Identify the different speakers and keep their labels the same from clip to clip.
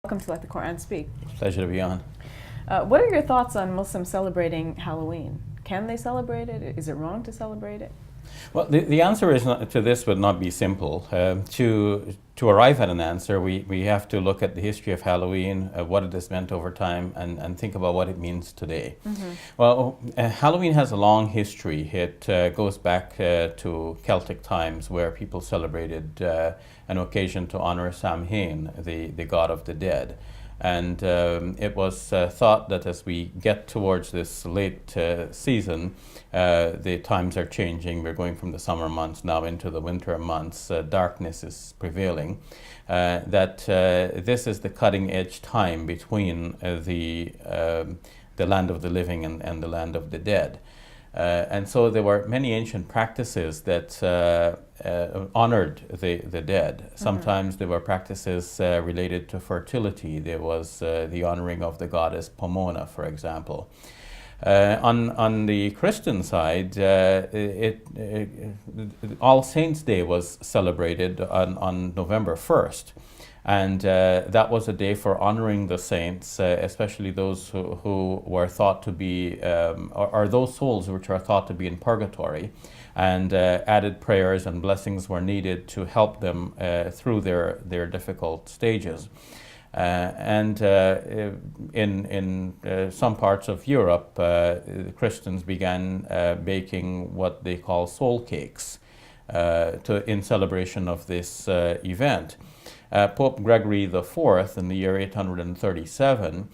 Speaker 1: Welcome to Let the Quran Speak.
Speaker 2: Pleasure to be on.
Speaker 1: What are your thoughts on Muslims celebrating Halloween? Can they celebrate it? Is it wrong to celebrate it?
Speaker 2: Well, the answer to this would not be simple. To arrive at an answer, we have to look at the history of Halloween, what it has meant over time, and think about what it means today. Mm-hmm. Well, Halloween has a long history. It goes back to Celtic times, where people celebrated an occasion to honor Samhain, the god of the dead. And it was thought that as we get towards this late season, the times are changing. We're going from the summer months now into the winter months. Darkness is prevailing. That this is the cutting edge time between the land of the living and the land of the dead. And so there were many ancient practices that honored the dead. Sometimes there were practices related to fertility. There was the honoring of the goddess Pomona, for example. On the Christian side, All Saints' Day was celebrated on November 1st. And that was a day for honoring the saints, especially those who were thought to be, or those souls which are thought to be in purgatory. And added prayers and blessings were needed to help them through their difficult stages. In some parts of Europe, Christians began baking what they call soul cakes in celebration of this event. Pope Gregory IV in the year 837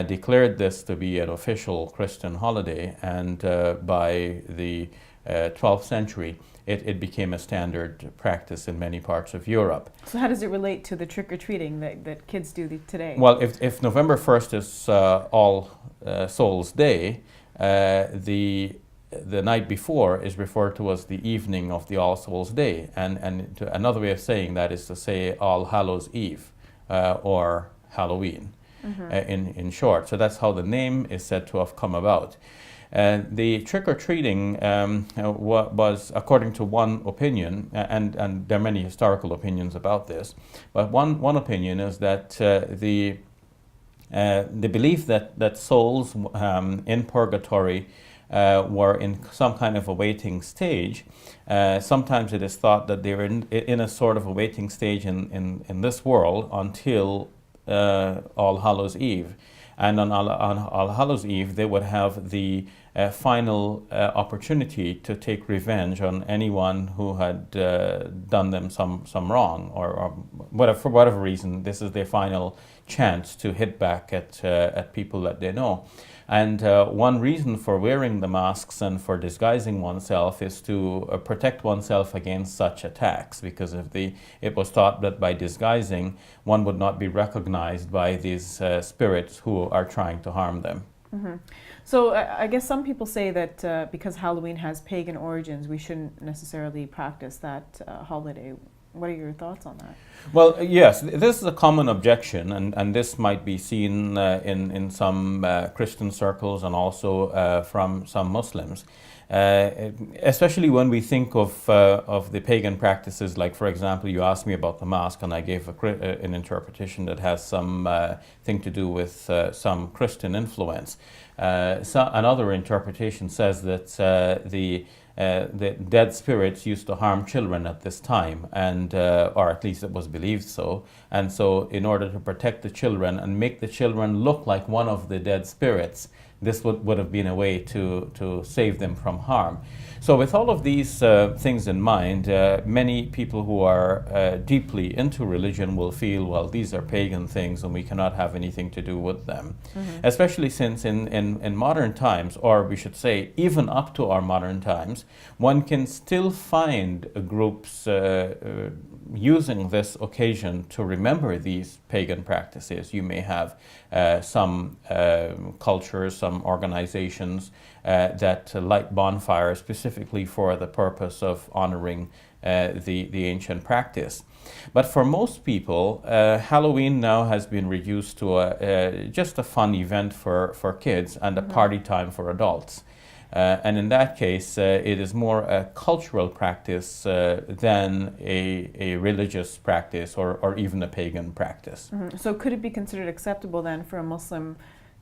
Speaker 2: declared this to be an official Christian holiday, and by the 12th century it became a standard practice in many parts of Europe.
Speaker 1: So how does it relate to the trick-or-treating that kids do today?
Speaker 2: Well, if November 1st is All Souls' Day, the night before is referred to as the evening of the All Souls' Day, and another way of saying that is to say All Hallows' Eve, or Halloween, in short. So that's how the name is said to have come about. The trick-or-treating was, according to one opinion, and there are many historical opinions about this, but one opinion is that the belief that souls in purgatory were in some kind of a waiting stage. Sometimes it is thought that they were in a sort of a waiting stage in this world until All Hallows' Eve. And on All Hallows' Eve, they would have the final opportunity to take revenge on anyone who had done them some wrong, or whatever, for whatever reason. This is their final chance to hit back at people that they know. And one reason for wearing the masks and for disguising oneself is to protect oneself against such attacks, because it was thought that by disguising, one would not be recognized by these spirits who are trying to harm them.
Speaker 1: Mm-hmm. So I guess some people say that because Halloween has pagan origins, we shouldn't necessarily practice that holiday. What are your thoughts on that?
Speaker 2: Well, yes, this is a common objection, and this might be seen in some Christian circles and also from some Muslims, especially when we think of the pagan practices. Like, for example, you asked me about the mask, and I gave an interpretation that has some thing to do with some Christian influence. Another interpretation says that the dead spirits used to harm children at this time, and or at least it was believed so. And so, in order to protect the children and make the children look like one of the dead spirits, this would have been a way to save them from harm. So with all of these things in mind, many people who are deeply into religion will feel, well, these are pagan things and we cannot have anything to do with them. Mm-hmm. Especially since in modern times, or we should say even up to our modern times, one can still find groups using this occasion to remember these pagan practices. You may have some cultures, some organizations that light bonfires specifically for the purpose of honoring the ancient practice. But for most people, Halloween now has been reduced to just a fun event for kids and a party time for adults. And in that case, it is more a cultural practice than a religious practice or even a pagan practice.
Speaker 1: So could it be considered acceptable then for a Muslim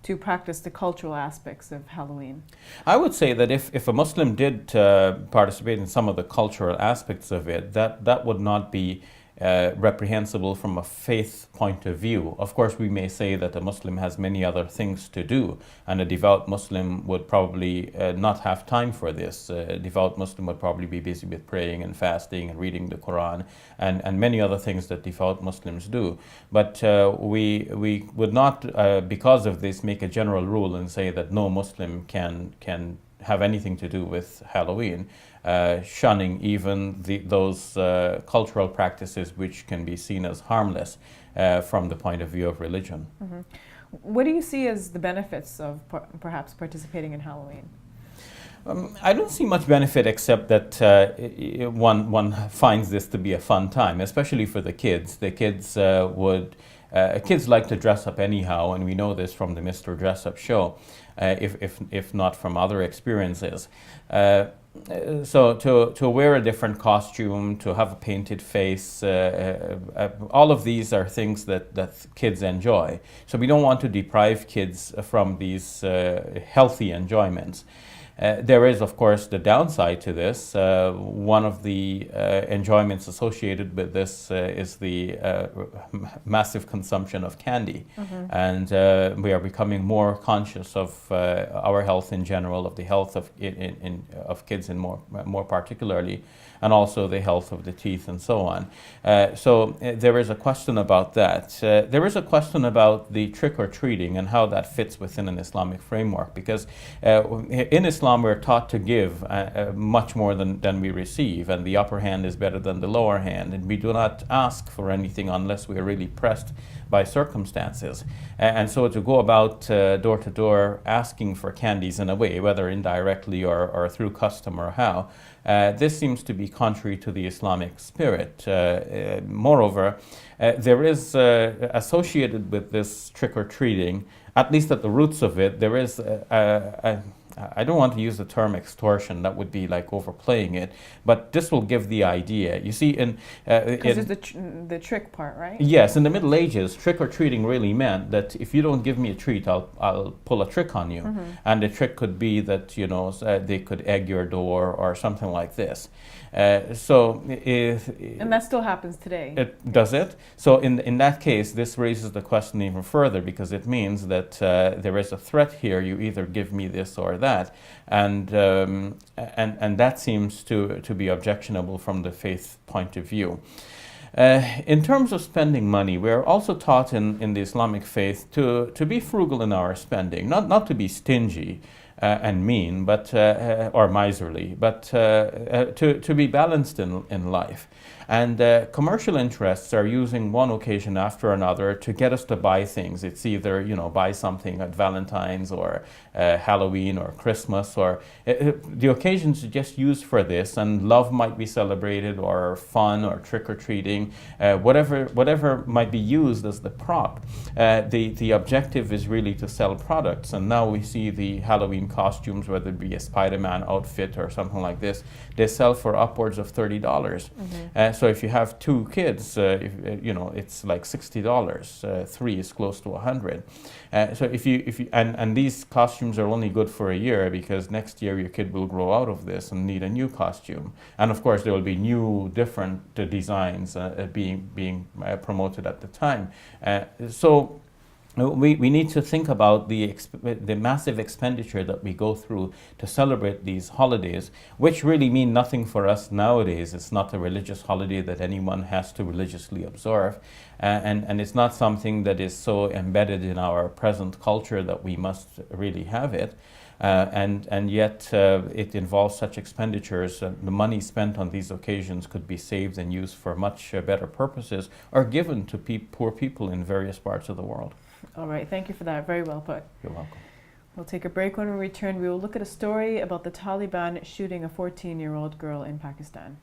Speaker 1: to practice the cultural aspects of Halloween?
Speaker 2: I would say that if a Muslim did participate in some of the cultural aspects of it, that would not be reprehensible from a faith point of view. Of course, we may say that a Muslim has many other things to do, and a devout Muslim would probably not have time for this. A devout Muslim would probably be busy with praying and fasting and reading the Quran and many other things that devout Muslims do. But we would not, because of this, make a general rule and say that no Muslim can have anything to do with Halloween, shunning even those cultural practices which can be seen as harmless from the point of view of religion.
Speaker 1: What do you see as the benefits of perhaps participating in Halloween?
Speaker 2: I don't see much benefit except that one finds this to be a fun time, especially for the kids. The kids kids like to dress up anyhow, and we know this from the Mr. Dress Up show, if not from other experiences. So to wear a different costume, to have a painted face, all of these are things that kids enjoy. So we don't want to deprive kids from these healthy enjoyments. There is, of course, the downside to this. One of the enjoyments associated with this is the massive consumption of candy. And we are becoming more conscious of our health in general, of the health of kids in more particularly, and also the health of the teeth and so on. So there is a question about that. There is a question about the trick-or-treating and how that fits within an Islamic framework, because in Islam we're taught to give much more than we receive, and the upper hand is better than the lower hand, and we do not ask for anything unless we are really pressed by circumstances. And so to go about door to door asking for candies in a way, whether indirectly or through custom or how, this seems to be contrary to the Islamic spirit. Moreover, there is associated with this trick-or-treating, at least at the roots of it, there is I don't want to use the term extortion, that would be like overplaying it, but this will give the idea. You see,
Speaker 1: Because there's the trick part, right?
Speaker 2: Yes, in the Middle Ages, trick-or-treating really meant that if you don't give me a treat, I'll pull a trick on you. And the trick could be that, they could egg your door or something like this. And
Speaker 1: that still happens today.
Speaker 2: Does it? So in that case, this raises the question even further, because it means that there is a threat here. You either give me this or that, and that seems to be objectionable from the faith point of view. In terms of spending money, we are also taught in the Islamic faith to be frugal in our spending, not to be stingy and mean, but or miserly, but to be balanced in life. And commercial interests are using one occasion after another to get us to buy things. It's either, buy something at Valentine's or Halloween or Christmas, or the occasions are just used for this, and love might be celebrated, or fun, or trick-or-treating, whatever might be used as the prop. The objective is really to sell products, and now we see the Halloween costumes, whether it be a Spider-Man outfit or something like this, they sell for upwards of $30. So if you have two kids, it's like $60. Three is close to $100. So if you and these costumes are only good for a year, because next year your kid will grow out of this and need a new costume. And of course there will be new, different designs being promoted at the time. So we need to think about the massive expenditure that we go through to celebrate these holidays, which really mean nothing for us nowadays. It's not a religious holiday that anyone has to religiously observe, and it's not something that is so embedded in our present culture that we must really have it. And yet it involves such expenditures. The money spent on these occasions could be saved and used for much better purposes, or given to poor people in various parts of the world.
Speaker 1: All right, thank you for that. Very well put.
Speaker 2: You're welcome.
Speaker 1: We'll take a break. When we return, we will look at a story about the Taliban shooting a 14-year-old girl in Pakistan.